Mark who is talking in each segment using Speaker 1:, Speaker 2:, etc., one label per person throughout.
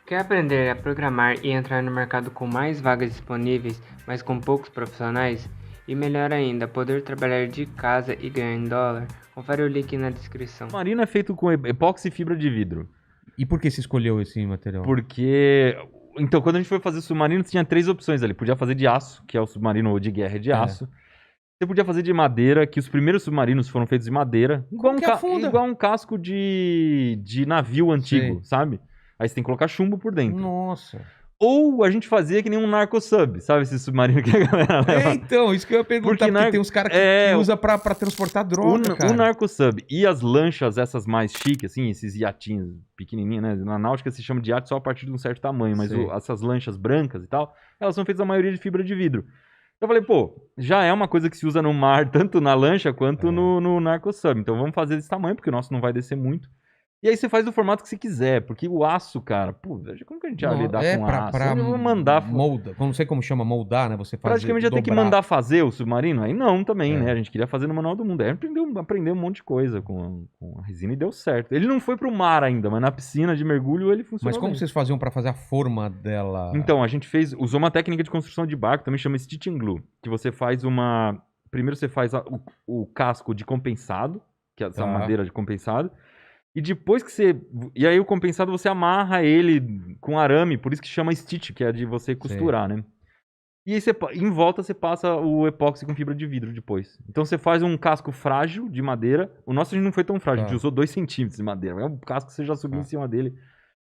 Speaker 1: Quer aprender a programar e entrar no mercado com mais vagas disponíveis, mas com poucos profissionais? E melhor ainda, poder trabalhar de casa e ganhar em dólar? Confere o link na descrição.
Speaker 2: O submarino é feito com epóxi e fibra de vidro.
Speaker 3: E por que você escolheu esse material?
Speaker 2: Porque... Então, quando a gente foi fazer submarino, tinha 3 opções ali. Podia fazer de aço, que é o submarino de guerra de aço. Você podia fazer de madeira, que os primeiros submarinos foram feitos de madeira. Igual um casco de navio antigo, sabe? Aí você tem que colocar chumbo por dentro.
Speaker 3: Nossa.
Speaker 2: Ou a gente fazia que nem um narco-sub, sabe? Esse submarino que a galera leva.
Speaker 3: Então, isso que eu ia perguntar, porque tem uns caras que usa pra transportar droga, cara.
Speaker 2: O narco-sub e as lanchas, essas mais chiques, assim, esses iatinhos pequenininhos, né? Na náutica se chama de iate só a partir de um certo tamanho, mas essas lanchas brancas e tal, elas são feitas a maioria de fibra de vidro. Então eu falei, pô, já é uma coisa que se usa no mar, tanto na lancha quanto no narco-sub. Então vamos fazer desse tamanho, porque o nosso não vai descer muito. E aí você faz do formato que você quiser, porque o aço, cara, pô, como que a gente vai lidar com aço?
Speaker 3: Eu vou mandar... Molda, não sei como chama, moldar, né? Você faz
Speaker 2: praticamente já tem que mandar fazer o submarino? Aí não também, né? A gente queria fazer no Manual do Mundo. Aí aprendeu um monte de coisa com a resina e deu certo. Ele não foi pro mar ainda, mas na piscina de mergulho ele funcionou.
Speaker 3: Mas como vocês faziam pra fazer a forma dela?
Speaker 2: Então, a gente usou uma técnica de construção de barco, também chama Stitch and Glue, que você faz primeiro você faz o casco de compensado, que é essa madeira de compensado. E depois que você... E aí o compensado você amarra ele com arame, por isso que chama stitch, que é de você costurar, né? E aí em volta você passa o epóxi com fibra de vidro depois. Então você faz um casco frágil de madeira. O nosso a gente não foi tão frágil, a gente usou 2 centímetros de madeira. É um casco que você já subiu em cima dele.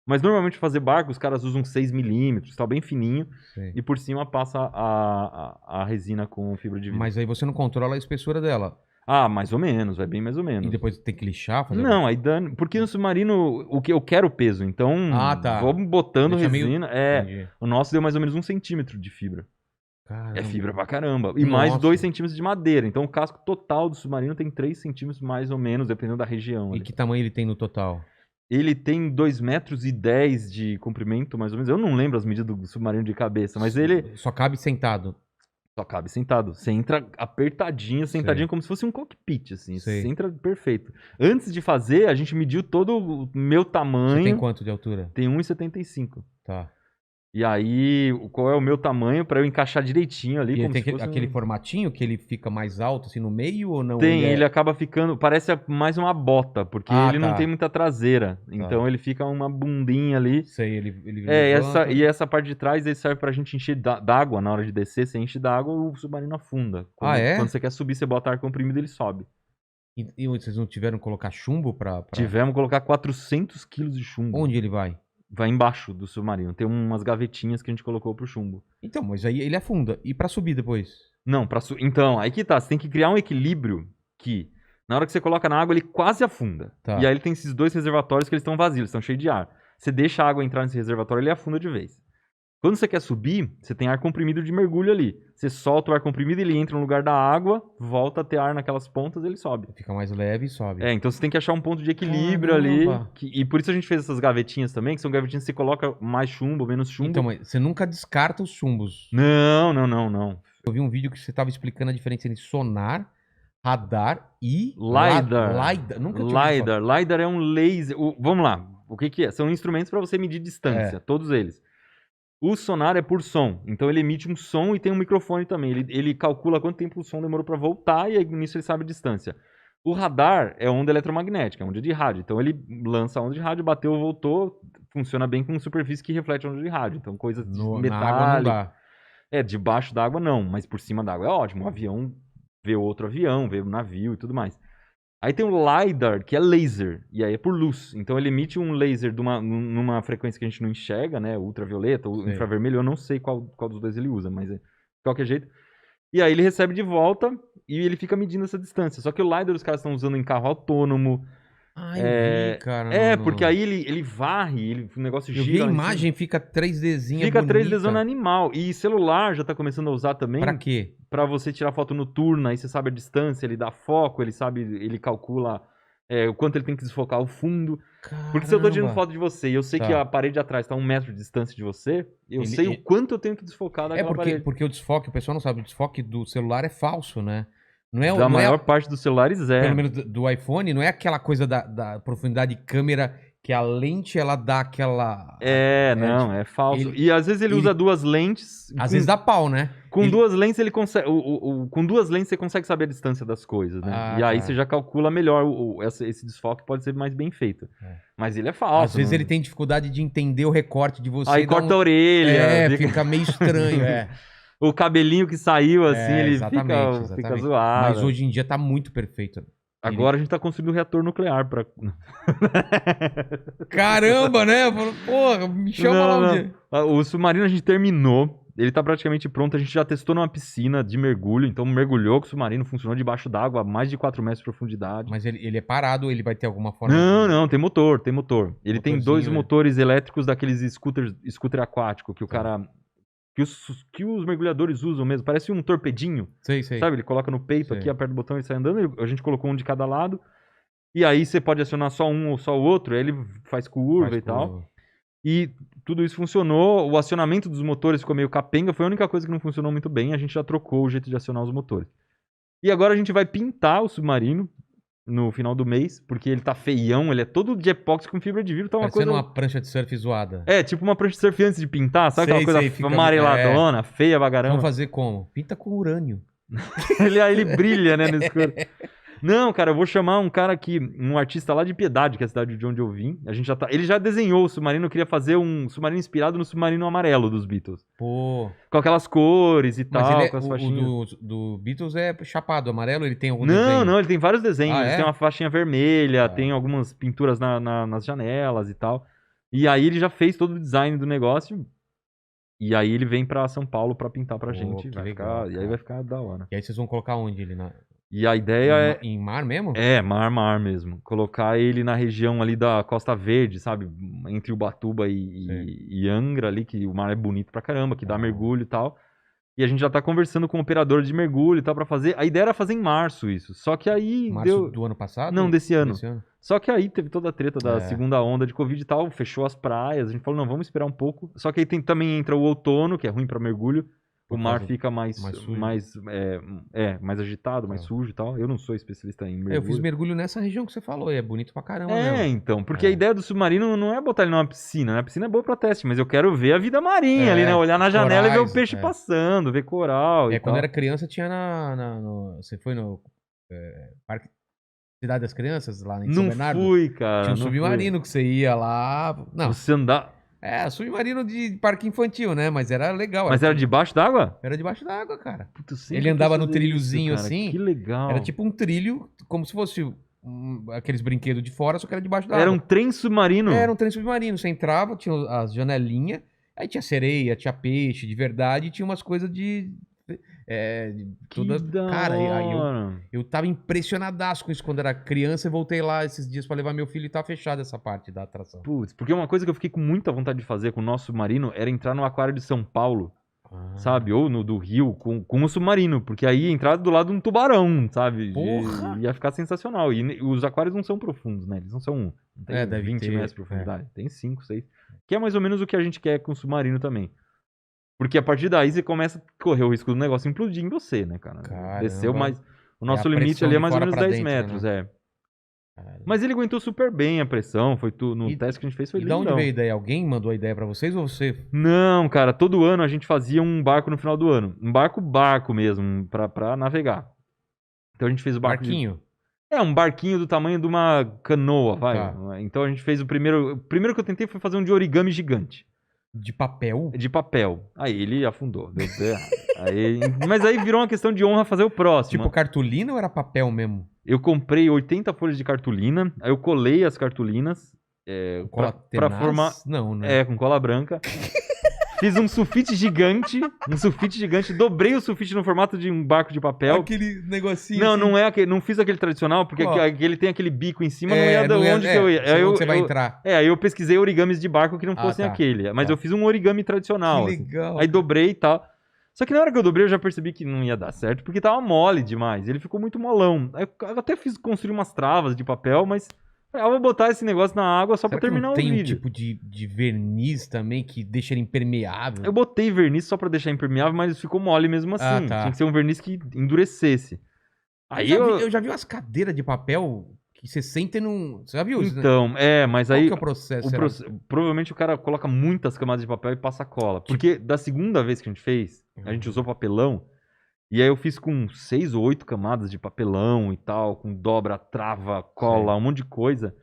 Speaker 2: Mas normalmente fazer barco, os caras usam 6 milímetros, tá bem fininho. E por cima passa a resina com fibra de vidro.
Speaker 3: Mas aí você não controla a espessura dela.
Speaker 2: Ah, mais ou menos, vai bem mais ou menos.
Speaker 3: E depois tem que lixar?
Speaker 2: Não, aí dando... Porque no submarino, eu quero peso, então vamos botando resina. O nosso deu mais ou menos 1 centímetro de fibra. Caramba. É fibra pra caramba. E mais 2 centímetros de madeira. Então o casco total do submarino tem 3 centímetros mais ou menos, dependendo da região.
Speaker 3: E que tamanho ele tem no total?
Speaker 2: Ele tem 2,10 metros de comprimento, mais ou menos. Eu não lembro as medidas do submarino de cabeça, mas ele...
Speaker 3: Só cabe sentado.
Speaker 2: Só cabe sentado. Você entra apertadinho, sentadinho, como se fosse um cockpit, assim. Você entra perfeito. Antes de fazer, a gente mediu todo o meu tamanho.
Speaker 3: Você tem quanto de altura?
Speaker 2: Tem 1,75.
Speaker 3: Tá.
Speaker 2: E aí, qual é o meu tamanho pra eu encaixar direitinho ali.
Speaker 3: E ele tem aquele formatinho que ele fica mais alto, assim, no meio ou não?
Speaker 2: Tem, ele acaba ficando... Parece mais uma bota, porque ele não tem muita traseira. Então ele fica uma bundinha ali.
Speaker 3: Sei, ele
Speaker 2: e essa parte de trás ele serve pra gente encher d'água. Na hora de descer, você enche d'água, o submarino afunda. Quando você quer subir, você bota ar comprimido, ele sobe.
Speaker 3: E vocês não tiveram que colocar chumbo pra...
Speaker 2: Tivemos que colocar 400 quilos de chumbo.
Speaker 3: Onde ele vai?
Speaker 2: Vai embaixo do submarino. Tem umas gavetinhas que a gente colocou pro chumbo.
Speaker 3: Então, mas aí ele afunda. E pra subir depois?
Speaker 2: Não, então, aí que tá. Você tem que criar um equilíbrio que, na hora que você coloca na água, ele quase afunda. E aí ele tem esses 2 reservatórios que eles estão vazios, eles estão cheios de ar. Você deixa a água entrar nesse reservatório, ele afunda de vez. Quando você quer subir, você tem ar comprimido de mergulho ali. Você solta o ar comprimido, ele entra no lugar da água, volta a ter ar naquelas pontas, ele sobe.
Speaker 3: Fica mais leve e sobe.
Speaker 2: Então você tem que achar um ponto de equilíbrio ali. E por isso a gente fez essas gavetinhas também, que são gavetinhas que você coloca mais chumbo, menos chumbo.
Speaker 3: Então, mas você nunca descarta os chumbos.
Speaker 2: Não.
Speaker 3: Eu vi um vídeo que você estava explicando a diferença entre sonar, radar e...
Speaker 2: LiDAR.
Speaker 3: Nunca tinha
Speaker 2: LiDAR é um laser. Vamos lá. O que é? São instrumentos para você medir distância, todos eles. O sonar é por som, então ele emite um som e tem um microfone também. Ele calcula quanto tempo o som demorou para voltar e aí, nisso ele sabe a distância. O radar é onda eletromagnética, é onda de rádio. Então ele lança a onda de rádio, bateu, voltou, funciona bem com superfície que reflete a onda de rádio. Então coisas de metal.
Speaker 3: Na água não dá.
Speaker 2: Debaixo da água não, mas por cima da água é ótimo. Um avião vê outro avião, vê um navio e tudo mais. Aí tem o LiDAR, que é laser, e aí é por luz. Então ele emite um laser numa frequência que a gente não enxerga, né? Ultravioleta, ou infravermelho, eu não sei qual dos 2 ele usa, mas de qualquer jeito. E aí ele recebe de volta e ele fica medindo essa distância. Só que o LiDAR os caras estão usando em carro autônomo.
Speaker 3: Eu vi, cara.
Speaker 2: Porque aí ele varre, o negócio gira.
Speaker 3: Eu vi a imagem, fica 3Dzinha
Speaker 2: Fica
Speaker 3: bonita.
Speaker 2: 3Dzona animal. E celular já tá começando a usar também.
Speaker 3: Pra quê?
Speaker 2: Pra você tirar foto noturna, aí você sabe a distância, ele dá foco, ele calcula o quanto ele tem que desfocar o fundo.
Speaker 3: Caramba.
Speaker 2: Porque se eu tô tirando foto de você e eu sei que a parede de atrás tá a 1 metro de distância de você, eu sei o quanto eu tenho que desfocar daquela parede.
Speaker 3: Porque o desfoque, o pessoal não sabe, o desfoque do celular é falso, né?
Speaker 2: Da maior parte dos celulares é.
Speaker 3: Pelo menos do iPhone, não é aquela coisa da profundidade de câmera que a lente, ela dá aquela...
Speaker 2: Não, é falso.
Speaker 3: ele-
Speaker 2: E às vezes ele usa duas lentes.
Speaker 3: Às vezes dá pau, né?
Speaker 2: Com
Speaker 3: Ele-
Speaker 2: duas lentes ele consegue. Com duas lentes você consegue saber a distância das coisas, né?
Speaker 3: Ah,
Speaker 2: E aí
Speaker 3: tá.
Speaker 2: você já calcula melhor. Esse desfoque pode ser mais bem feito.
Speaker 3: É.
Speaker 2: Mas ele é falso.
Speaker 3: Às vezes
Speaker 2: não-
Speaker 3: ele tem dificuldade de entender o recorte de você.
Speaker 2: Aí
Speaker 3: dá
Speaker 2: corta a orelha.
Speaker 3: É,
Speaker 2: fica-
Speaker 3: fica meio estranho, é.
Speaker 2: O cabelinho que saiu, assim, ele
Speaker 3: exatamente,
Speaker 2: fica
Speaker 3: exatamente.
Speaker 2: zoado.
Speaker 3: Mas hoje em dia tá muito perfeito.
Speaker 2: Agora a gente tá construindo um reator nuclear pra.
Speaker 3: Caramba, né? Porra, me chama lá um dia.
Speaker 2: O submarino a gente terminou. Ele tá praticamente pronto. A gente já testou numa piscina de mergulho. Então mergulhou com o submarino, funcionou debaixo d'água, a mais de 4 metros de profundidade.
Speaker 3: Mas ele é parado, ele vai ter alguma forma...
Speaker 2: Não, tem motor, tem motor. Ele tem 2
Speaker 3: Motorzinho, né?
Speaker 2: motores elétricos daqueles scooter aquático que o cara. Que os mergulhadores usam mesmo. Parece um torpedinho.
Speaker 3: Sei.
Speaker 2: Sabe? Ele coloca no peito
Speaker 3: Sei.
Speaker 2: aqui, aperta o botão e sai andando. A gente colocou um de cada lado. E aí você pode acionar só um ou só o outro. Aí ele faz curva e tal. E tudo isso funcionou. O acionamento dos motores ficou meio capenga. Foi a única coisa que não funcionou muito bem. A gente já trocou o jeito de acionar os motores. E agora a gente vai pintar o submarino no final do mês. Porque ele tá feião. Ele é todo de epóxi com fibra de vidro. Tá uma
Speaker 3: Parecendo
Speaker 2: coisa...
Speaker 3: uma prancha de surf zoada.
Speaker 2: É, tipo uma prancha de surf antes de pintar. Sabe aquela coisa
Speaker 3: fica-
Speaker 2: amareladona, feia,
Speaker 3: Vamos
Speaker 2: bagarão?
Speaker 3: fazer como? Pinta com urânio.
Speaker 2: Ele brilha, né, no escuro. Não, cara, eu vou chamar um artista lá de Piedade, que é a cidade de onde eu vim. Ele já desenhou o submarino, eu queria fazer um submarino inspirado no submarino amarelo dos Beatles.
Speaker 3: Pô.
Speaker 2: Com aquelas cores e
Speaker 3: Mas
Speaker 2: tal,
Speaker 3: ele
Speaker 2: com as
Speaker 3: o
Speaker 2: faixinhas.
Speaker 3: do Beatles é chapado, amarelo, ele tem algum desenho?
Speaker 2: Não, ele tem vários desenhos.
Speaker 3: Ah,
Speaker 2: Ele
Speaker 3: é?
Speaker 2: tem uma faixinha vermelha,
Speaker 3: Ah.
Speaker 2: tem algumas pinturas nas janelas e tal. E aí ele já fez todo o design do negócio. E aí ele vem pra São Paulo pra pintar pra
Speaker 3: Pô,
Speaker 2: gente.
Speaker 3: que
Speaker 2: Vai
Speaker 3: legal,
Speaker 2: ficar, e aí
Speaker 3: cara.
Speaker 2: vai ficar da hora.
Speaker 3: E aí vocês vão colocar onde ele?
Speaker 2: E a ideia é...
Speaker 3: Em mar mesmo?
Speaker 2: Mar mesmo. Colocar ele na região ali da Costa Verde, sabe? Entre Ubatuba e Angra ali, que o mar é bonito pra caramba, que dá mergulho e tal. E a gente já tá conversando com o operador de mergulho e tal pra fazer. A ideia era fazer em março isso. Só que aí
Speaker 3: Março do ano passado?
Speaker 2: Não, desse ano.
Speaker 3: Desse ano?
Speaker 2: Só que aí teve toda a treta da
Speaker 3: É.
Speaker 2: segunda onda de Covid e tal, fechou as praias. A gente falou, não, vamos esperar um pouco. Só que aí também entra o outono, que é ruim pra mergulho.
Speaker 3: Por
Speaker 2: O mar
Speaker 3: causa-
Speaker 2: fica mais
Speaker 3: sujo.
Speaker 2: mais agitado, mais
Speaker 3: É.
Speaker 2: sujo e tal. Eu não sou especialista em mergulho.
Speaker 3: Eu fiz mergulho nessa região que você falou, e é bonito pra caramba mesmo.
Speaker 2: Então, porque
Speaker 3: É.
Speaker 2: a ideia do submarino não é botar ele numa piscina, né? A piscina é boa pra teste, mas eu quero ver a vida marinha ali, né? Olhar na janela e ver o
Speaker 3: corais,
Speaker 2: peixe passando, ver coral e
Speaker 3: Quando
Speaker 2: tal.
Speaker 3: era criança tinha você foi no Parque Cidade das Crianças, lá em São
Speaker 2: Não
Speaker 3: Bernardo?
Speaker 2: fui, cara.
Speaker 3: Tinha um
Speaker 2: não fui.
Speaker 3: submarino que você ia lá... Não,
Speaker 2: Você andar...
Speaker 3: submarino de parque infantil, né? Mas era legal.
Speaker 2: Mas era debaixo d'água?
Speaker 3: Era debaixo d'água, cara.
Speaker 2: Puta, eu sempre
Speaker 3: Ele andava
Speaker 2: quis
Speaker 3: no
Speaker 2: fazer
Speaker 3: trilhozinho
Speaker 2: cara.
Speaker 3: assim,
Speaker 2: Que legal.
Speaker 3: Era tipo um trilho, como se fosse aqueles brinquedos de fora, só que era debaixo d'água.
Speaker 2: Era um trem submarino?
Speaker 3: Era um trem submarino. Você entrava, tinha as janelinhas, aí tinha sereia, tinha peixe de verdade, e tinha umas coisas de
Speaker 2: Que
Speaker 3: toda...
Speaker 2: da
Speaker 3: Cara, aí
Speaker 2: hora.
Speaker 3: eu tava impressionadaço com isso quando era criança e voltei lá esses dias pra levar meu filho e tá fechada essa parte da atração.
Speaker 2: Putz, porque uma coisa que eu fiquei com muita vontade de fazer com o nosso submarino era entrar no aquário de São Paulo, sabe? Ou no do Rio, com o submarino, porque aí ia entrar do lado de um tubarão, sabe?
Speaker 3: Porra!
Speaker 2: Ia ficar sensacional. E os aquários não são profundos, né? Eles não são não tem
Speaker 3: deve
Speaker 2: 20
Speaker 3: ter,
Speaker 2: metros de profundidade. Tem 5, 6. Que é mais ou menos o que a gente quer com o submarino também. Porque a partir daí você começa a correr o risco do negócio implodir em você, né, cara?
Speaker 3: Caramba.
Speaker 2: Desceu mais... O nosso
Speaker 3: a
Speaker 2: limite
Speaker 3: pressão
Speaker 2: ali é
Speaker 3: de
Speaker 2: mais ou
Speaker 3: fora
Speaker 2: menos
Speaker 3: pra
Speaker 2: 10
Speaker 3: dentro,
Speaker 2: metros,
Speaker 3: né?
Speaker 2: Mas ele aguentou super bem a pressão, no
Speaker 3: E-
Speaker 2: teste que a gente fez foi
Speaker 3: E de
Speaker 2: lindo.
Speaker 3: onde veio a ideia? Alguém mandou a ideia pra vocês ou você?
Speaker 2: Não, cara, todo ano a gente fazia um barco no final do ano. Um barco mesmo, pra navegar. Então a gente fez o barco
Speaker 3: Barquinho?
Speaker 2: um barquinho do tamanho de uma canoa, vai.
Speaker 3: Tá.
Speaker 2: Então a gente fez o primeiro que eu tentei foi fazer um de origami gigante,
Speaker 3: De papel?
Speaker 2: de papel. Aí ele afundou, deu errado. Mas aí virou uma questão de honra fazer o próximo.
Speaker 3: Tipo cartolina ou era papel mesmo?
Speaker 2: Eu comprei 80 folhas de cartolina, aí eu colei as cartolinas
Speaker 3: Cola
Speaker 2: pra
Speaker 3: tenaz?
Speaker 2: formar...
Speaker 3: Não, né?
Speaker 2: com cola branca. Fiz um sulfite gigante, dobrei o sulfite no formato de um barco de papel.
Speaker 3: Aquele negocinho
Speaker 2: Não,
Speaker 3: assim.
Speaker 2: não é aquele, não fiz aquele tradicional, porque
Speaker 3: Qual?
Speaker 2: ele tem aquele bico em cima, não ia de onde que eu ia.
Speaker 3: Sei onde você vai entrar.
Speaker 2: Aí eu pesquisei origamis de barco que não
Speaker 3: Ah,
Speaker 2: fossem
Speaker 3: tá.
Speaker 2: aquele. Mas
Speaker 3: Tá.
Speaker 2: eu fiz um origami tradicional.
Speaker 3: Que
Speaker 2: assim.
Speaker 3: legal.
Speaker 2: Aí dobrei e tal. Só que na hora que eu dobrei, eu já percebi que não ia dar certo, porque tava mole demais. Ele ficou muito molão. Aí eu até construir umas travas de papel, mas eu vou botar esse negócio na água só
Speaker 3: Será
Speaker 2: pra terminar
Speaker 3: que não
Speaker 2: o
Speaker 3: tem um
Speaker 2: vídeo.
Speaker 3: tipo de verniz também que deixa ele impermeável?
Speaker 2: Eu botei verniz só pra deixar impermeável, mas ficou mole mesmo assim.
Speaker 3: Ah, tá.
Speaker 2: Tinha que ser um verniz que endurecesse. Aí
Speaker 3: eu já vi umas cadeiras de papel que você senta e não... Você já viu isso, né?
Speaker 2: Então, mas
Speaker 3: Qual
Speaker 2: aí...
Speaker 3: que é o processo? será?
Speaker 2: Provavelmente o cara coloca muitas camadas de papel e passa cola. Porque da segunda vez que a gente fez, a gente usou papelão. E aí eu fiz com 6 ou 8 camadas de papelão e tal, com dobra, trava, cola, um monte de coisa.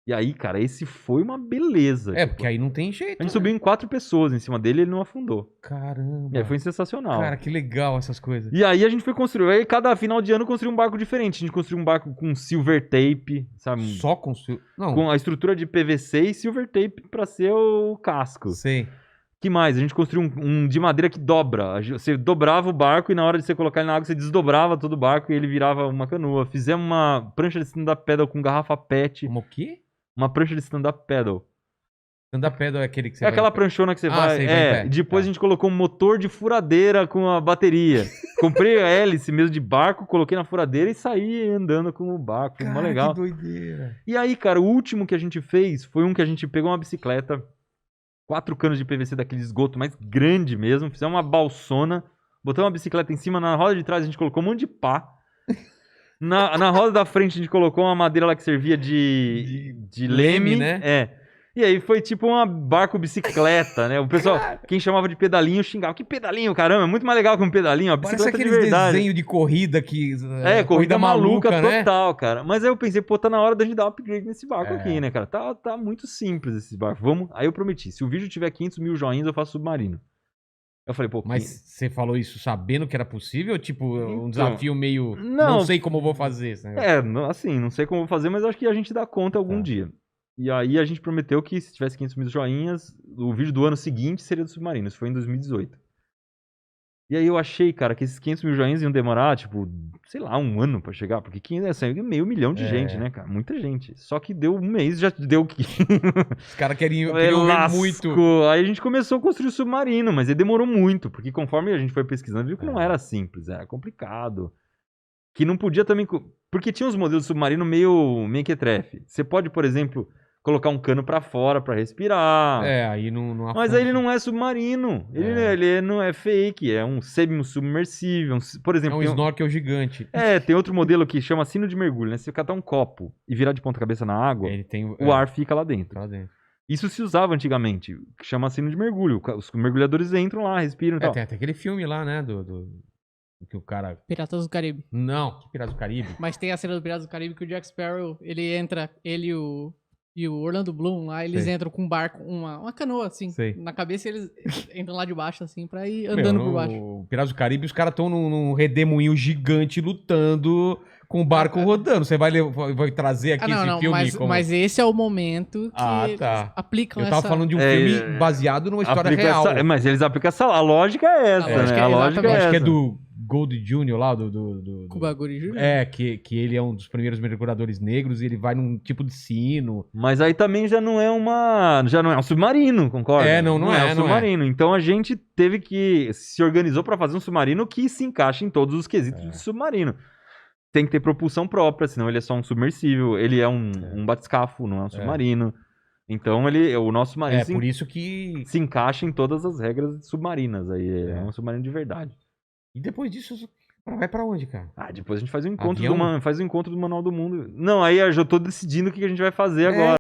Speaker 2: E aí, cara, esse foi uma beleza.
Speaker 3: Porque aí não tem jeito.
Speaker 2: A gente subiu em 4 pessoas em cima dele e ele não afundou.
Speaker 3: Caramba.
Speaker 2: E aí foi sensacional.
Speaker 3: Cara, que legal essas coisas.
Speaker 2: E aí a gente foi construir. Aí cada final de ano construiu um barco diferente. A gente construiu um barco com silver tape, sabe?
Speaker 3: Só com... Não.
Speaker 2: Com a estrutura de PVC e silver tape pra ser o casco.
Speaker 3: Sei.
Speaker 2: Que mais? A gente construiu um de madeira que dobra. Você dobrava o barco e na hora de você colocar ele na água, você desdobrava todo o barco e ele virava uma canoa. Fizemos uma prancha de stand-up paddle com garrafa PET.
Speaker 3: Como o quê?
Speaker 2: Uma prancha de stand-up paddle.
Speaker 3: Stand-up paddle é aquele que você
Speaker 2: É aquela pranchona que você vai...
Speaker 3: sei, vai em pé.
Speaker 2: Depois
Speaker 3: Tá.
Speaker 2: a gente colocou um motor de furadeira com a bateria. Comprei a hélice mesmo de barco, coloquei na furadeira e saí andando com o barco. Foi mó
Speaker 3: Cara,
Speaker 2: legal.
Speaker 3: que doideira.
Speaker 2: E aí, cara, o último que a gente fez foi um que a gente pegou uma bicicleta, 4 canos de PVC daquele esgoto mais grande mesmo, fizemos uma balsona, botamos uma bicicleta em cima, na roda de trás a gente colocou um monte de pá. Na roda da frente a gente colocou uma madeira lá que servia de leme,
Speaker 3: né?
Speaker 2: E aí foi tipo uma barco-bicicleta, né? O pessoal, quem chamava de pedalinho, xingava. Que pedalinho, caramba, é muito mais legal que um pedalinho, uma
Speaker 3: Parece
Speaker 2: bicicleta de
Speaker 3: aqueles
Speaker 2: verdade.
Speaker 3: desenhos de corrida que...
Speaker 2: Corrida maluca
Speaker 3: né?
Speaker 2: total, cara. Mas aí eu pensei, pô, tá na hora da gente dar um upgrade nesse barco aqui, né, cara? Tá muito simples esse barco. Vamos. Aí eu prometi, se o vídeo tiver 500 mil joinhas, eu faço submarino. Eu falei, pô...
Speaker 3: Mas você falou isso sabendo que era possível? Tipo, um
Speaker 2: Então,
Speaker 3: desafio meio...
Speaker 2: não
Speaker 3: sei como eu vou fazer esse negócio.
Speaker 2: assim, não sei como vou fazer, mas acho que a gente dá conta algum dia. E aí a gente prometeu que se tivesse 500 mil joinhas, o vídeo do ano seguinte seria do submarino. Isso foi em 2018. E aí eu achei, cara, que esses 500 mil joinhas iam demorar, tipo, sei lá, um ano pra chegar. Porque 500 é meio milhão de gente, né, cara? Muita gente. Só que deu um mês, já deu o quê?
Speaker 3: Os caras queriam ver muito.
Speaker 2: Aí a gente começou a construir o submarino, mas ele demorou muito. Porque conforme a gente foi pesquisando, viu que não era simples, era complicado. Que não podia também... Porque tinha uns modelos de submarino meio mequetrefe. Você pode, por exemplo... colocar um cano pra fora pra respirar.
Speaker 3: Aí não
Speaker 2: Mas aí ele não é submarino. Ele não é fake, é um semi-submersível. Por exemplo,
Speaker 3: é um snorkel gigante.
Speaker 2: tem outro modelo que chama sino de mergulho, né? Se você catar um copo e virar de ponta cabeça na água, o ar fica lá dentro. Isso se usava antigamente, que chama sino de mergulho. Os mergulhadores entram lá, respiram e tal.
Speaker 3: Tem até aquele filme lá, né? Que o cara...
Speaker 4: Piratas do Caribe.
Speaker 3: Não, que Piratas do Caribe?
Speaker 4: Mas tem a cena do Piratas do Caribe que o Jack Sparrow, ele entra, e o Orlando Bloom lá, eles entram com um barco, uma canoa, assim, na cabeça, e eles entram lá de baixo, assim, pra ir andando por baixo.
Speaker 3: O Piratas do Caribe, os caras estão num redemoinho gigante lutando com o barco rodando. Você vai trazer aqui esse filme?
Speaker 4: Mas esse é o momento que aplicam
Speaker 3: Eu tava falando de um filme baseado numa história real.
Speaker 2: Mas eles aplicam a lógica é essa, né? A lógica é essa.
Speaker 3: Acho que é do Gold Jr. lá, do
Speaker 4: Cuba Gooding Jr.
Speaker 3: Que ele é um dos primeiros mergulhadores negros e ele vai num tipo de sino.
Speaker 2: Mas aí também já não é um submarino, concorda?
Speaker 3: Não é
Speaker 2: um submarino. Então a gente teve que se organizou para fazer um submarino que se encaixe em todos os quesitos de submarino. Tem que ter propulsão própria, senão ele é só um submersível. Ele é um batiscafo, não é um submarino. Então o nosso submarino
Speaker 3: por isso que
Speaker 2: se encaixa em todas as regras submarinas. Aí é um submarino de verdade.
Speaker 3: E depois disso, vai pra onde, cara?
Speaker 2: Depois a gente faz um encontro do Manual do Mundo. Não, aí eu já tô decidindo o que a gente vai fazer agora.